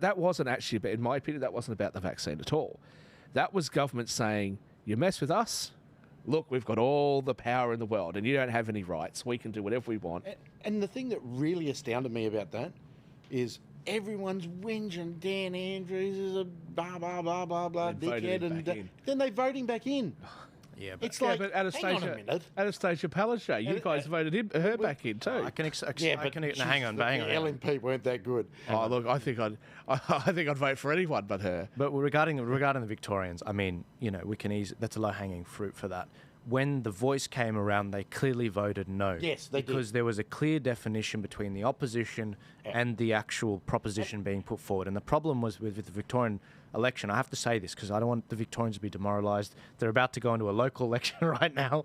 that wasn't actually, but in my opinion, that wasn't about the vaccine at all. That was government saying, you mess with us, look, we've got all the power in the world and you don't have any rights. We can do whatever we want. And the thing that really astounded me about that is everyone's whinging Dan Andrews is a blah, blah, blah, blah, blah, dickhead. And then they vote him back in. Yeah, but, it's like, but hang on a minute. Anastasia Palaszczuk, you guys voted her back in too. Hang on. The LNP weren't that good. Oh, look, I think I'd vote for anyone but her. But regarding the Victorians, I mean, you know, we can that's a low-hanging fruit for that. When the voice came around, they clearly voted no. Yes, they did. Because there was a clear definition between the opposition and the actual proposition being put forward. And the problem was with the Victorian election, I have to say this because I don't want the Victorians to be demoralised. They're about to go into a local election right now.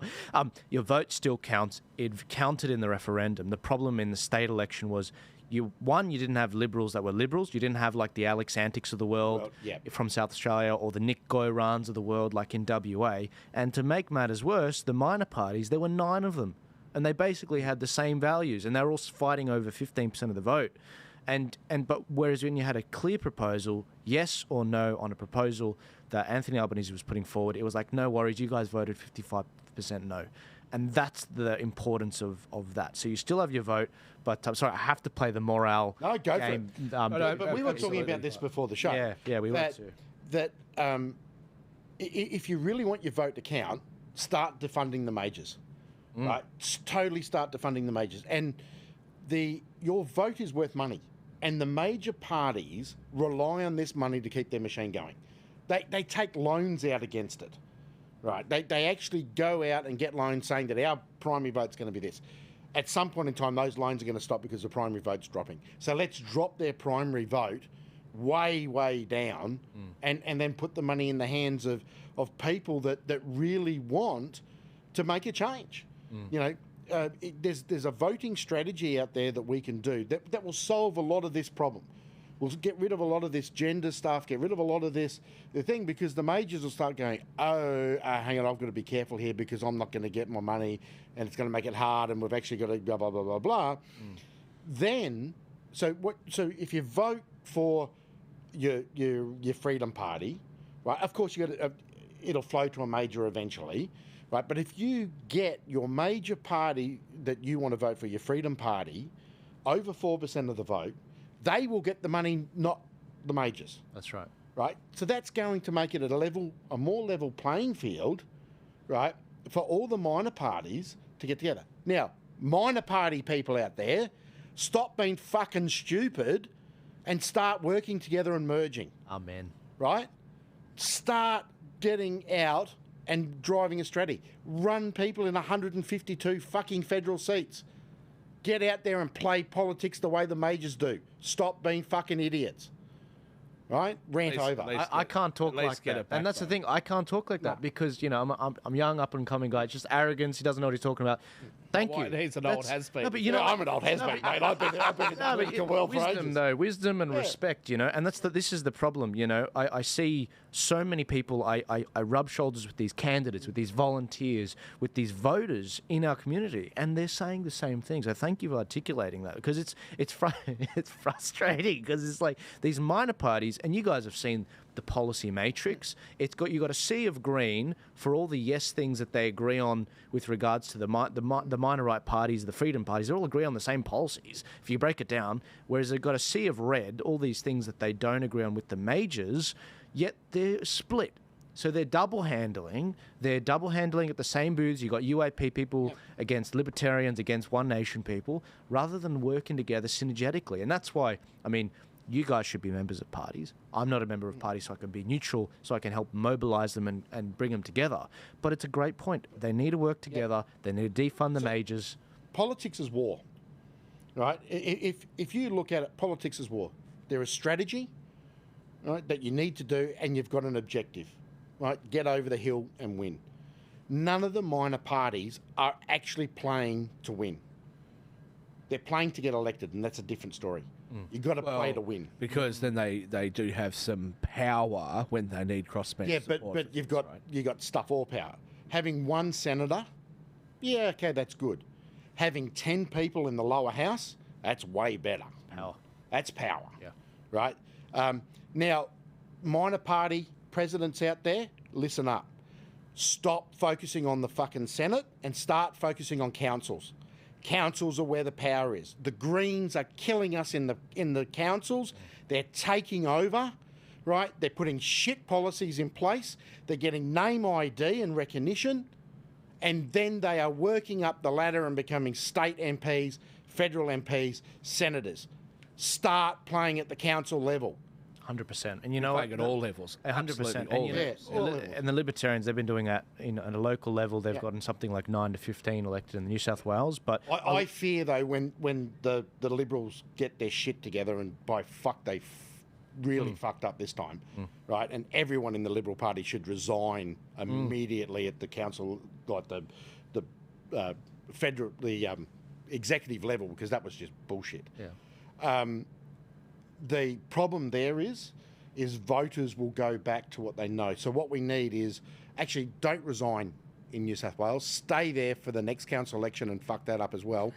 Your vote still counts. It counted in the referendum. The problem in the state election was you didn't have Liberals that were Liberals. You didn't have like the Alex Antics of the world from South Australia or the Nick Goyrans of the world like in WA. And to make matters worse, the minor parties, there were 9 of them. And they basically had the same values. And they were all fighting over 15% of the vote. But whereas when you had a clear proposal, yes or no on a proposal that Anthony Albanese was putting forward, it was like, no worries, you guys voted 55% no. And that's the importance of that. So you still have your vote, but I'm sorry, I have to play the morale No, go game. for it. But we were talking about this before the show. Yeah, we were too. That if you really want your vote to count, start defunding the majors. Right? Totally start defunding the majors. And your vote is worth money. And the major parties rely on this money to keep their machine going. They take loans out against it. Right, they actually go out and get loans saying that our primary vote's going to be this. At some point in time, those loans are going to stop because the primary vote's dropping. So let's drop their primary vote way, way down and then put the money in the hands of people that really want to make a change. You know, there's a voting strategy out there that we can do that will solve a lot of this problem. We'll get rid of a lot of this gender stuff, get rid of a lot of the thing, because the majors will start going, hang on, I've got to be careful here because I'm not going to get my money and it's going to make it hard and we've actually got to blah, blah, blah, blah, blah. Then, so if you vote for your Freedom Party, right, of course it'll flow to a major eventually, right, but if you get your major party that you want to vote for, your Freedom Party, over 4% of the vote, they will get the money, not the majors. That's right. Right? So that's going to make it a more level playing field, right, for all the minor parties to get together. Now, minor party people out there, stop being fucking stupid and start working together and merging. Amen. Right? Start getting out and driving a strategy. Run people in 152 fucking federal seats. Get out there and play politics the way the majors do. Stop being fucking idiots. Right? Rant over. I can't talk like that. And that's the thing. I can't talk like that because, you know, I'm young, up-and-coming guy. It's just arrogance. He doesn't know what he's talking about. Thank you. He's an old has-been. No, but you know, I'm an old has-been, mate. I've been in the political world for ages. Wisdom and respect, you know, and this is the problem, you know. I see so many people, I rub shoulders with these candidates, with these volunteers, with these voters in our community, and they're saying the same things. So thank you for articulating that, because it's frustrating, because it's like these minor parties, and you guys have seen the policy matrix. You got a sea of green for all the yes things that they agree on with regards to the minor right parties, the freedom parties. They all agree on the same policies if you break it down. Whereas they've got a sea of red, all these things that they don't agree on with the majors, yet they're split. So they're double handling. They're double handling at the same booths. You've got UAP people against libertarians, against One Nation people, rather than working together synergetically. And that's why, I mean, you guys should be members of parties. I'm not a member of parties, so I can be neutral, so I can help mobilise them and bring them together. But it's a great point. They need to work together. They need to defund the majors. Politics is war, right? If you look at it, politics is war. There is strategy, right, that you need to do, and you've got an objective, right? Get over the hill and win. None of the minor parties are actually playing to win. They're playing to get elected, and that's a different story. You've got to play to win. Because then they do have some power when they need crossbench support. But you've got stuff all power. Having one senator, yeah, okay, that's good. Having 10 people in the lower house, that's way better. Power. That's power. Yeah. Right? Now, minor party presidents out there, listen up. Stop focusing on the fucking Senate and start focusing on councils. Councils are where the power is. The Greens are killing us in the councils. They're taking over, right? They're putting shit policies in place. They're getting name ID and recognition. And then they are working up the ladder and becoming state MPs, federal MPs, senators. Start playing at the council level. 100%. And you know what? Playing at all levels. 100%. All And, levels. all levels. and the Libertarians, they've been doing that at a local level. They've gotten something like 9 to 15 elected in New South Wales. But I fear, though, when the Liberals get their shit together, and by fuck, they really fucked up this time, right? And everyone in the Liberal Party should resign immediately at the council, like the federal, the executive level, because that was just bullshit. yeah. The problem there is voters will go back to what they know. So what we need is actually don't resign in New South Wales. Stay there for the next council election and fuck that up as well,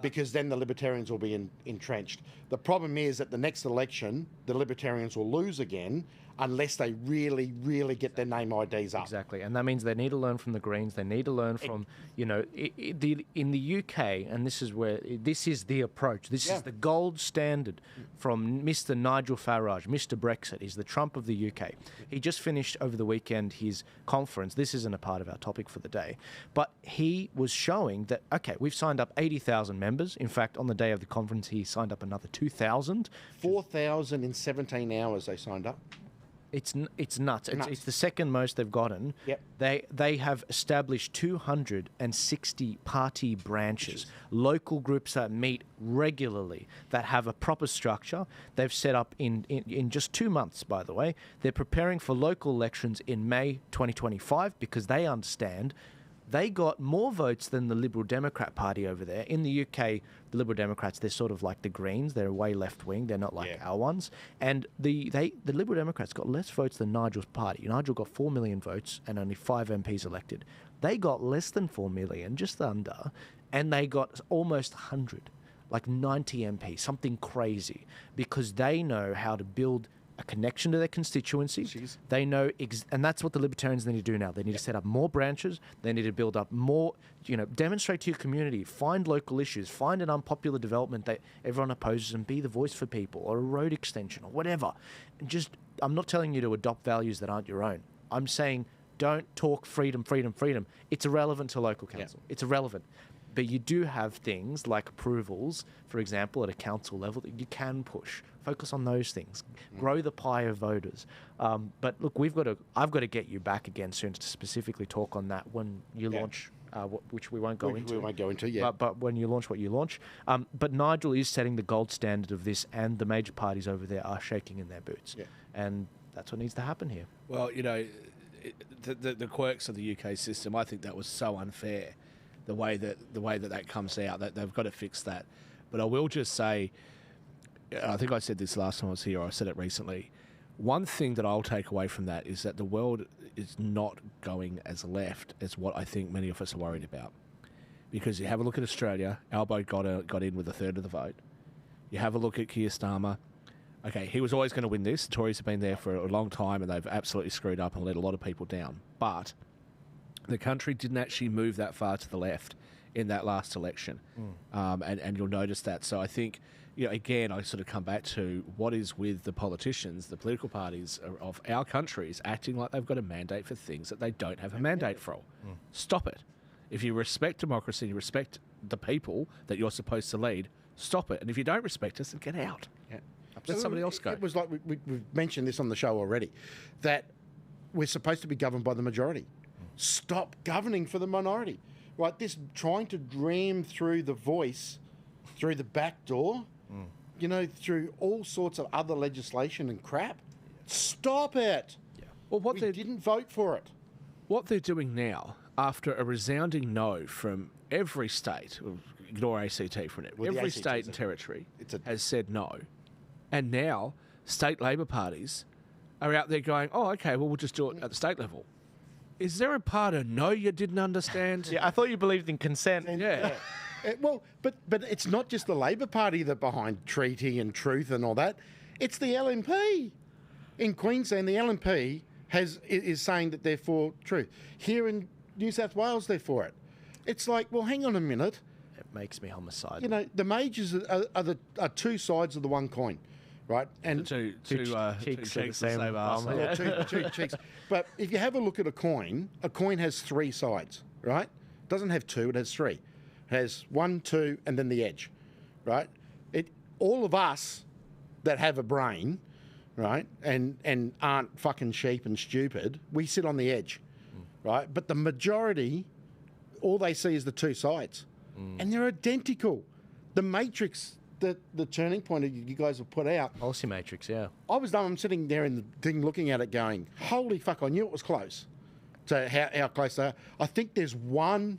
because then the Libertarians will be entrenched. The problem is at the next election, the Libertarians will lose again unless they really, really get their name IDs up. Exactly, and that means they need to learn from the Greens. They need to learn from, in the UK, and this is the approach. This is the gold standard from Mr. Nigel Farage, Mr. Brexit. He's the Trump of the UK. He just finished over the weekend his conference. This isn't a part of our topic for the day, but he was showing that, okay, we've signed up 80,000 members. In fact, on the day of the conference, he signed up another 2,000. 4,000 in 17 hours they signed up. It's nuts. It's the second most they've gotten. Yep. They have established 260 party branches, local groups that meet regularly, that have a proper structure. They've set up in just 2 months, by the way. They're preparing for local elections in May 2025 because they understand they got more votes than the Liberal Democrat Party over there. In the UK, the Liberal Democrats, they're sort of like the Greens. They're way left-wing. They're not like our ones. And the Liberal Democrats got less votes than Nigel's party. Nigel got 4 million votes and only 5 MPs elected. They got less than 4 million, just under, and they got almost 100, like 90 MPs, something crazy, because they know how to build a connection to their constituency. They know, and that's what the Libertarians need to do now. They need to set up more branches. They need to build up more, demonstrate to your community, find local issues, find an unpopular development that everyone opposes and be the voice for people, or a road extension or whatever. And I'm not telling you to adopt values that aren't your own. I'm saying don't talk freedom, freedom, freedom. It's irrelevant to local council. It's irrelevant. But you do have things like approvals, for example, at a council level that you can push. Focus on those things. Grow the pie of voters. But look, I've got to get you back again soon to specifically talk on that when you launch, which we won't go into. We won't go into, yeah. But when you launch what you launch. But Nigel is setting the gold standard of this, and the major parties over there are shaking in their boots. Yeah. And that's what needs to happen here. Well, the quirks of the UK system, I think that was so unfair. The way that comes out, that they've got to fix that. But I will just say, I think I said this last time I was here, or I said it recently. One thing that I'll take away from that is that the world is not going as left as what I think many of us are worried about. Because you have a look at Australia, Albo got in with a third of the vote. You have a look at Keir Starmer. Okay, he was always going to win this. The Tories have been there for a long time, and they've absolutely screwed up and let a lot of people down. But the country didn't actually move that far to the left in that last election. And you'll notice that. So I think, again, I sort of come back to what is with the politicians, the political parties of our countries acting like they've got a mandate for things that they don't have a mandate for. Stop it. If you respect democracy, you respect the people that you're supposed to lead, stop it. And if you don't respect us, then get out. Yeah. Let somebody else go. It was like we've mentioned this on the show already, that we're supposed to be governed by the majority. Stop governing for the minority, right? This trying to ram through the voice, through the back door, through all sorts of other legislation and crap. Stop it. Yeah. Well, we didn't vote for it. What they're doing now, after a resounding no from every state, ignore ACT for a minute, every state and territory has said no, and now state Labor parties are out there going, oh, okay, well, we'll just do it at the state level. Is there a part of no you didn't understand? Yeah, I thought you believed in consent. Yeah. Well, but it's not just the Labor Party that behind treaty and truth and all that. It's the LNP. In Queensland, the LNP is saying that they're for truth. Here in New South Wales, they're for it. It's like, well, hang on a minute. It makes me homicidal. You know, the majors are two sides of the one coin, right? And Two cheeks cheeks at the same arse. time. Or two cheeks. But if you have a look at a coin has three sides, right? It doesn't have two, it has three. It has 1, 2, and then the edge, right? All of us that have a brain, right, and aren't fucking sheep and stupid, we sit on the edge, right? But the majority, all they see is the two sides, and they're identical. The matrix, the turning point that you guys have put out. Policy matrix, yeah. I'm sitting there in the thing looking at it going, holy fuck, I knew it was close. So how close they are. I think there's one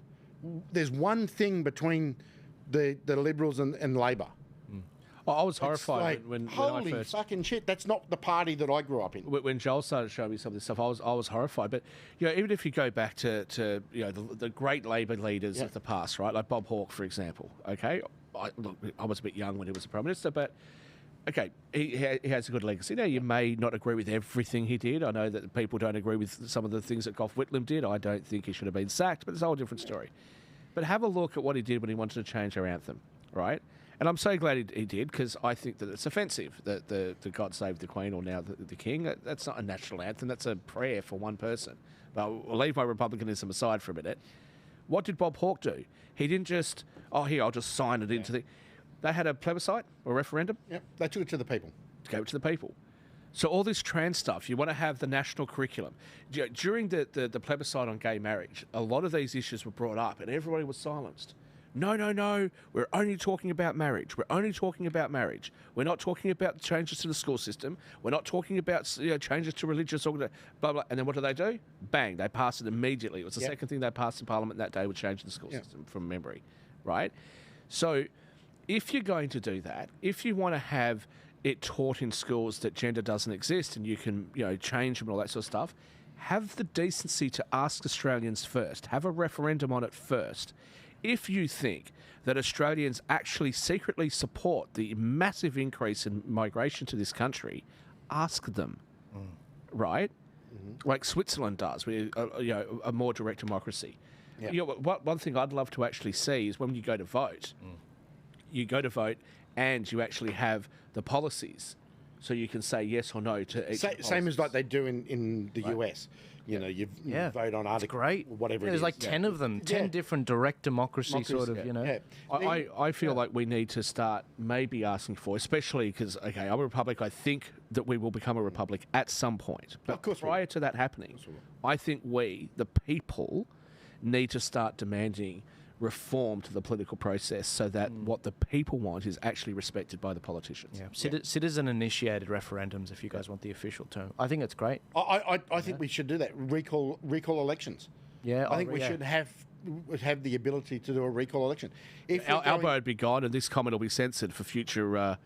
thing between the Liberals and Labor. I was horrified like, when I holy first... fucking shit, that's not the party that I grew up in. When Joel started showing me some of this stuff, I was horrified. But even if you go back to the great Labor leaders of the past, right, like Bob Hawke, for example. Okay, I was a bit young when he was the Prime Minister, but okay, he has a good legacy. Now, you may not agree with everything he did. I know that people don't agree with some of the things that Gough Whitlam did. I don't think he should have been sacked, but it's a whole different story. But have a look at what he did when he wanted to change our anthem, right? And I'm so glad he did, because I think that it's offensive that the God Save the Queen, or now the King. That's not a national anthem. That's a prayer for one person. But I'll leave my republicanism aside for a minute. What did Bob Hawke do? He didn't just, I'll just sign it into the... They had a plebiscite or referendum. Yep, they took it to the people. Gave it to the people. So all this trans stuff, you want to have the national curriculum. During the plebiscite on gay marriage, a lot of these issues were brought up and everybody was silenced. No, we're only talking about marriage. We're only talking about marriage. We're not talking about changes to the school system. We're not talking about changes to religious blah, blah. And then what do? Bang, they passed it immediately. It was the second thing they passed in Parliament that day, would change the school system from memory, right? So if you're going to do that, if you want to have it taught in schools that gender doesn't exist and you can change them and all that sort of stuff, have the decency to ask Australians first. Have a referendum on it first. If you think that Australians actually secretly support the massive increase in migration to this country, ask them, right? Mm-hmm. Like Switzerland does, with a more direct democracy. Yeah. One thing I'd love to actually see is when you go to vote, and you actually have the policies, so you can say yes or no to each. Same as like they do in the US. You vote on article, great. Whatever it is. There's like 10 of them, 10 different direct democracy sort of, Yeah. I feel like we need to start maybe asking for, especially because, okay, I'm a republic. I think that we will become a republic at some point. But of course prior to that happening, I think we, the people, need to start demanding reform to the political process so that what the people want is actually respected by the politicians. Yeah. Citizen-initiated referendums, if you guys want the official term. I think it's great. I think we should do that. Recall elections. Yeah, I think we should have the ability to do a recall election. Albo would be gone, and this comment will be censored for future...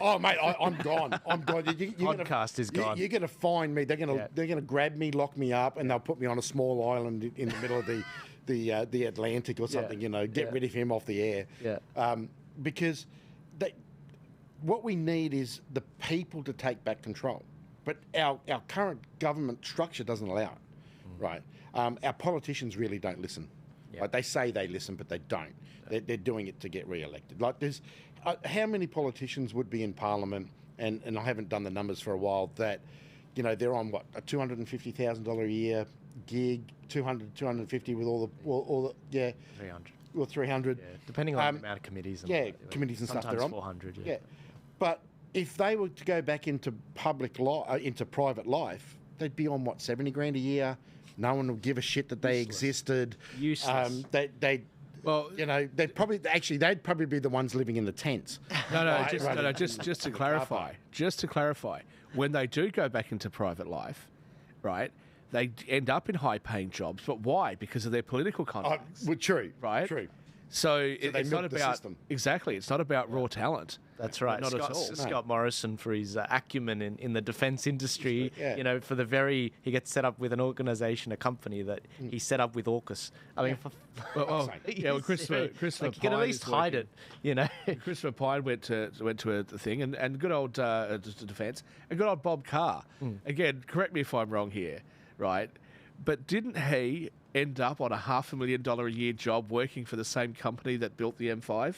Oh mate, I'm gone. I'm gone. Podcast is gone. You're going to find me. They're going to grab me, lock me up, and they'll put me on a small island in the middle of the Atlantic or something. Get rid of him off the air. Yeah. Because what we need is the people to take back control. But our current government structure doesn't allow it. Right. Our politicians really don't listen. Yeah. Like they say they listen, but they don't. They're doing it to get re-elected. Like there's how many politicians would be in Parliament, and I haven't done the numbers for a while, that they're on what, a $250,000 a year gig, 250 with all the 300. Or 300. Yeah, depending on the amount of committees. And committees and stuff they're on. 400. Yeah. But if they were to go back into into private life, they'd be on what, 70 grand a year. No one would give a shit that they existed. Useless. They'd probably be the ones living in the tents. Just to clarify, when they do go back into private life, right, they end up in high-paying jobs. But why? Because of their political contacts. True. Right? True. So they it's not milk the about system. exactly. It's not about raw talent. That's right. Not at all. Scott Morrison for his acumen in the defence industry. Yeah. You know, he gets set up with an organisation, a company that he set up with AUKUS. I mean, Well, Christopher like you can at Pine least is hide working. it. You know. Christopher Pine went to the thing, and good old defence, and good old Bob Carr. Again, correct me if I'm wrong here, right? But didn't he end up on a $500,000 a year job working for the same company that built the M5?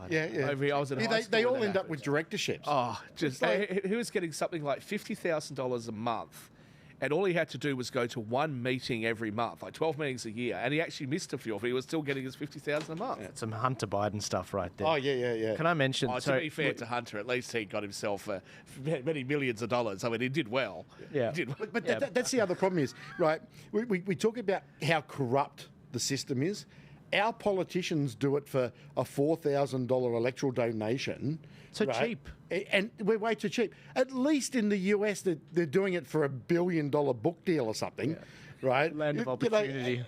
Yeah, yeah. I was in high school they when all that end up happened. with directorships. Oh, just he was getting something like $50,000 a month, and all he had to do was go to one meeting every month, like 12 meetings a year, and he actually missed a few, but he was still getting his $50,000 a month. Some Hunter Biden stuff right there. Oh, yeah. Can I mention? To be fair to Hunter, at least he got himself many millions of dollars. I mean, he did well. Yeah. He did well. But that's the other problem is, right, we talk about how corrupt the system is. Our politicians do it for a $4,000 electoral donation. So right? cheap. And we're way too cheap. At least in the US, they're doing it for $1 billion book deal or something. Right? Land of opportunity.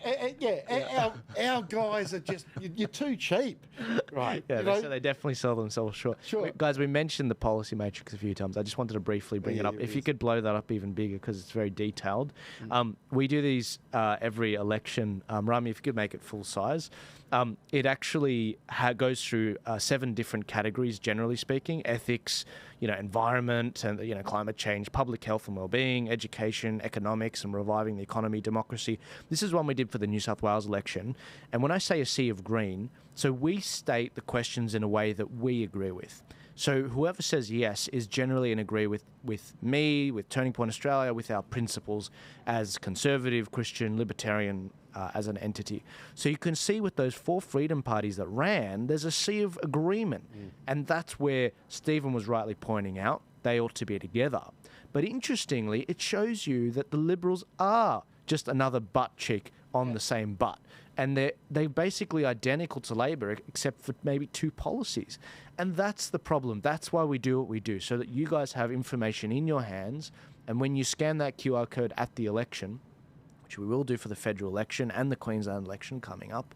Our guys are just, you're too cheap. Right. Yeah, they definitely sell themselves short. Sure. Guys, we mentioned the policy matrix a few times. I just wanted to briefly bring it up. If you could blow that up even bigger, because it's very detailed. We do these every election. Rami, if you could make it full size. It actually goes through 7 different categories, generally speaking: ethics, environment, and climate change, public health and well-being, education, economics, and reviving the economy, democracy. This is one we did for the New South Wales election. And when I say a sea of green, so we state the questions in a way that we agree with. So whoever says yes is generally in agree with me, with Turning Point Australia, with our principles as conservative, Christian, libertarian, as an entity. So you can see with those 4 freedom parties that ran, there's a sea of agreement. And that's where Stephen was rightly pointing out they ought to be together. But interestingly, it shows you that the Liberals are just another butt cheek on the same butt. And they're basically identical to Labor, except for maybe 2 policies. And that's the problem. That's why we do what we do, so that you guys have information in your hands. And when you scan that QR code at the election, which we will do for the federal election and the Queensland election coming up,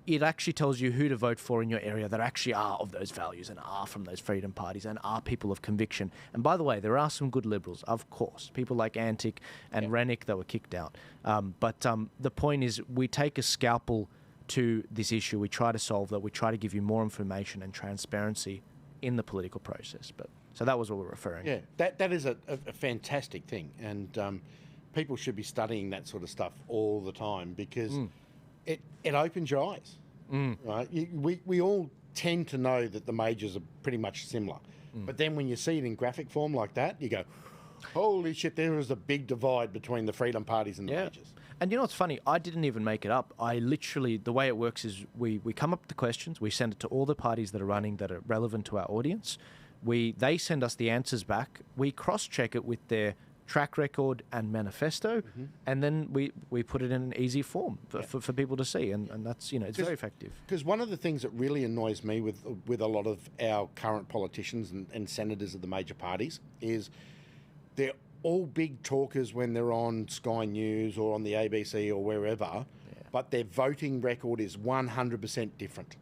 it actually tells you who to vote for in your area that actually are of those values and are from those freedom parties and are people of conviction. And by the way, there are some good Liberals, of course, people like Antic and Rennick that were kicked out. But the point is, we take a scalpel to this issue. We try to solve that. We try to give you more information and transparency in the political process. So that was what we're referring to. Yeah, that is a fantastic thing. And people should be studying that sort of stuff all the time, because it opens your eyes. Right? We all tend to know that the majors are pretty much similar. But then when you see it in graphic form like that, you go, holy shit, there is a big divide between the freedom parties and the majors. And you know what's funny? I didn't even make it up. I literally, the way it works is we come up with the questions, we send it to all the parties that are running that are relevant to our audience. They send us the answers back. We cross-check it with their track record and manifesto, and then we put it in an easy form for people to see, and that's, it's very effective. Because one of the things that really annoys me with a lot of our current politicians and senators of the major parties is they're all big talkers when they're on Sky News or on the ABC or wherever, but their voting record is 100% different.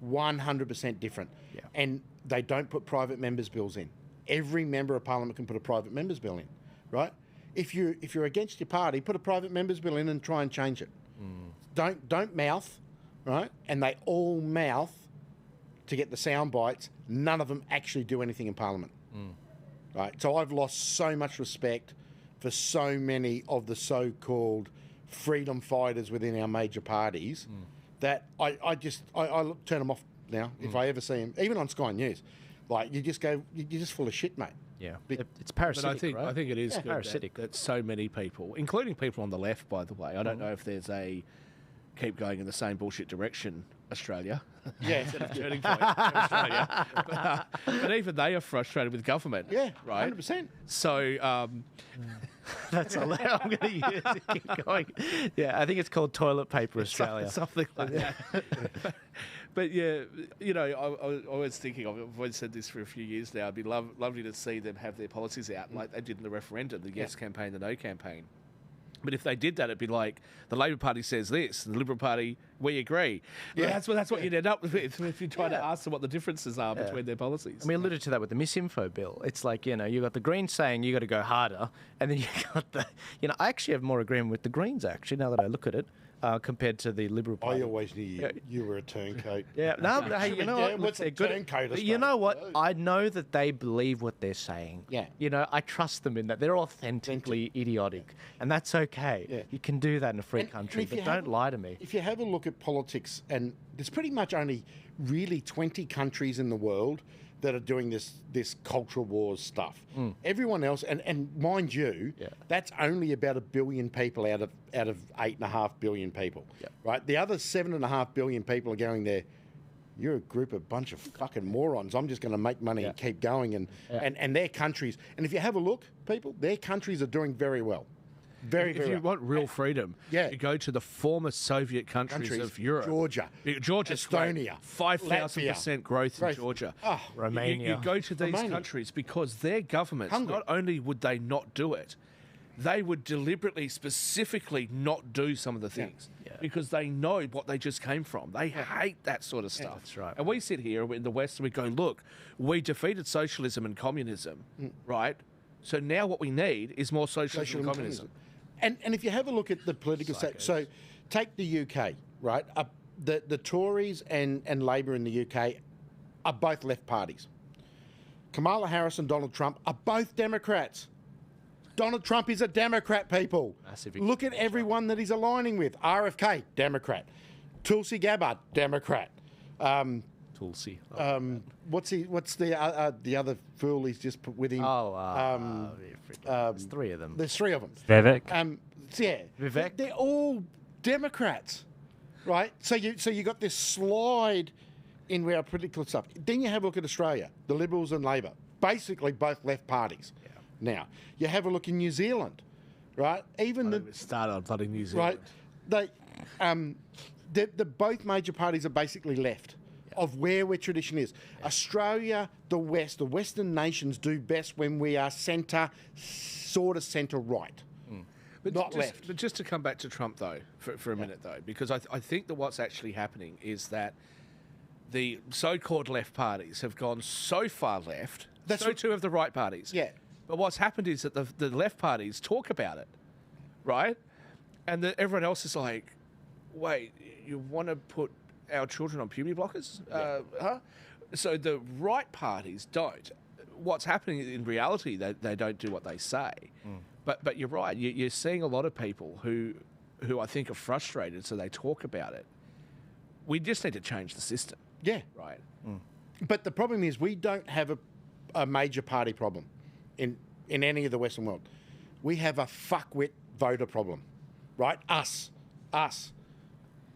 100% different. And they don't put private members' bills in. Every member of parliament can put a private members' bill in, right? If you're against your party, put a private members' bill in and try and change it. Don't mouth, right? And they all mouth to get the sound bites. None of them actually do anything in parliament, right? So I've lost so much respect for so many of the so-called freedom fighters within our major parties that I turn them off now if I ever see them, even on Sky News. Like, you just go, you're just full of shit, mate. Yeah, it's parasitic, but I think it is good parasitic. that so many people, including people on the left, by the way. I don't know if there's a keep going in the same bullshit direction, Australia. Instead of Turning Point, Australia. But even they are frustrated with government. Yeah, right. 100%. So that's all I'm going to use to keep going. Yeah, I think it's called Toilet Paper Australia. Something like that. But yeah, I was thinking of it. I've always said this for a few years now. It'd be lovely to see them have their policies out like they did in the referendum, the yes campaign, the no campaign. But if they did that, it'd be like the Labor Party says this, and the Liberal Party, we agree. Yeah. Well, that's what you'd end up with if you try to ask them what the differences are between their policies. And we alluded to that with the misinfo bill. It's like, you got the Greens saying you got to go harder, and then you got the, I actually have more agreement with the Greens, actually, now that I look at it, compared to the Liberal Party. I always knew you were a turncoat. Yeah, no, but hey, you know what? What's a turncoat? But you know what? I know that they believe what they're saying. Yeah. I trust them in that. They're authentically idiotic, and that's okay. Yeah. You can do that in a free country, if you but have- don't lie to me. If you have a look at politics, and there's pretty much only really 20 countries in the world that are doing this cultural wars stuff. Everyone else, and mind you, that's only about 1 billion people out of 8.5 billion people, right? The other 7.5 billion people are going there. You're a group of bunch of fucking morons. I'm just going to make money and keep going, and their countries. And if you have a look, people, their countries are doing very well. Very, if very you well. want real freedom, you go to the former Soviet countries of Europe. Georgia, Estonia, 5,000% growth in Georgia. Romania. You go to these countries because their governments, not only would they not do it, they would deliberately, specifically not do some of the things because they know what they just came from. They hate that sort of stuff. That's right. And we sit here in the West and we go, look, we defeated socialism and communism, right? So now what we need is more socialism and communism. And if you have a look at the political state, so take the UK, right? The Tories and Labor in the UK are both left parties. Kamala Harris and Donald Trump are both Democrats. Donald Trump is a Democrat, people. Look at everyone that he's aligning with. RFK, Democrat. Tulsi Gabbard, Democrat. Tulsi. What's the other fool he's just put with him? There's three of them. There's three of them. Vivek. Vivek. They're all Democrats, right? So you got this slide in our political stuff. Then you have a look at Australia, the Liberals and Labor, basically both left parties. Yeah. Now you have a look in New Zealand, right? Even start on bloody New Zealand, right? The both major parties are basically left. Of where tradition is. Australia, the West, the Western nations do best when we are centre right. But not left. But just to come back to Trump, though, for a minute, though, because I think that what's actually happening is that the so-called left parties have gone so far left, too have the right parties. Yeah. But what's happened is that the left parties talk about it, right? And everyone else is like, wait, you want to put our children on puberty blockers? So the right parties don't. What's happening in reality, they don't do what they say. But you're right. You're seeing a lot of people who I think are frustrated, so they talk about it. We just need to change the system. Yeah. Right. But the problem is we don't have a major party problem in any of the Western world. We have a fuckwit voter problem, right? Us.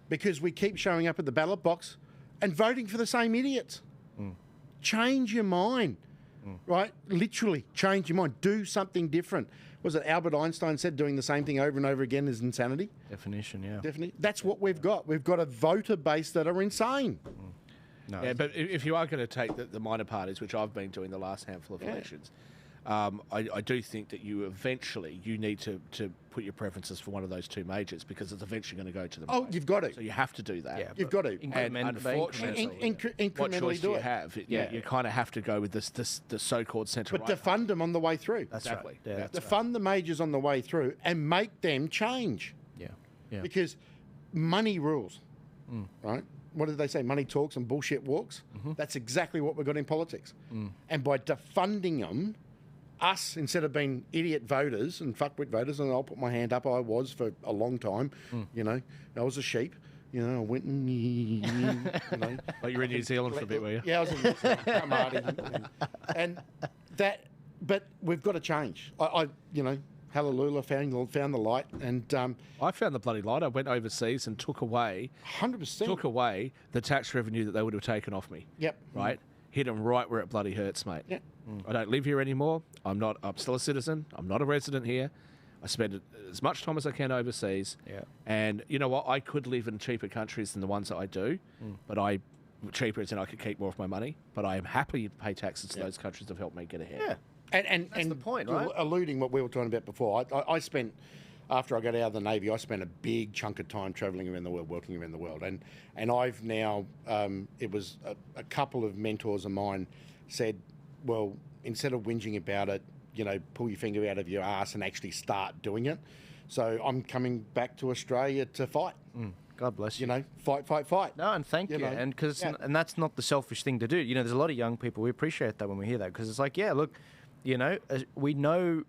Because we keep showing up at the ballot box and voting for the same idiots. Change your mind, right? Literally, change your mind. Do something different. Was it Albert Einstein said doing the same thing over and over again is insanity? Definition, yeah. Definitely. That's what we've got. We've got a voter base that are insane. No. Yeah, but if you are going to take the minor parties, which I've been doing the last handful of elections, I do think that you need to put your preferences for one of those two majors because it's eventually going to go to the right. You've got to. So you have to do that. Yeah, you've got to. And unfortunately, what choice do you have? You kind of have to go with the so-called centre-right. But defund them on the way through. That's exactly. right. Yeah, defund the majors on the way through and make them change. Yeah. Because money rules, right? What did they say? Money talks and bullshit walks. That's exactly what we've got in politics. And by defunding them, us, instead of being idiot voters and fuckwit voters, and I'll put my hand up, I was for a long time, I was a sheep. I went and, Like you were in New Zealand for a bit, were you? Yeah, I was in New Zealand. And that, but we've got to change. I hallelujah, found the light. And I found the bloody light. I went overseas and took away 100% the tax revenue that they would have taken off me. Yep. Right? Hit them right where it bloody hurts, mate. Yeah. I don't live here anymore. I'm still a citizen. I'm not a resident here. I spend as much time as I can overseas. Yeah. And you know what? I could live in cheaper countries than the ones that I do, but cheaper as in I could keep more of my money. But I am happy to pay taxes to those countries that have helped me get ahead. Yeah. And That's the point, right? Alluding what we were talking about before, I spent after I got out of the Navy, I spent a big chunk of time travelling around the world, working around the world. And I've now, it was a couple of mentors of mine said, well, instead of whinging about it, pull your finger out of your ass and actually start doing it. So I'm coming back to Australia to fight. God bless you. Fight. No, and thank you. And and that's not the selfish thing to do. There's a lot of young people, we appreciate that when we hear that, because it's like, yeah, look, we know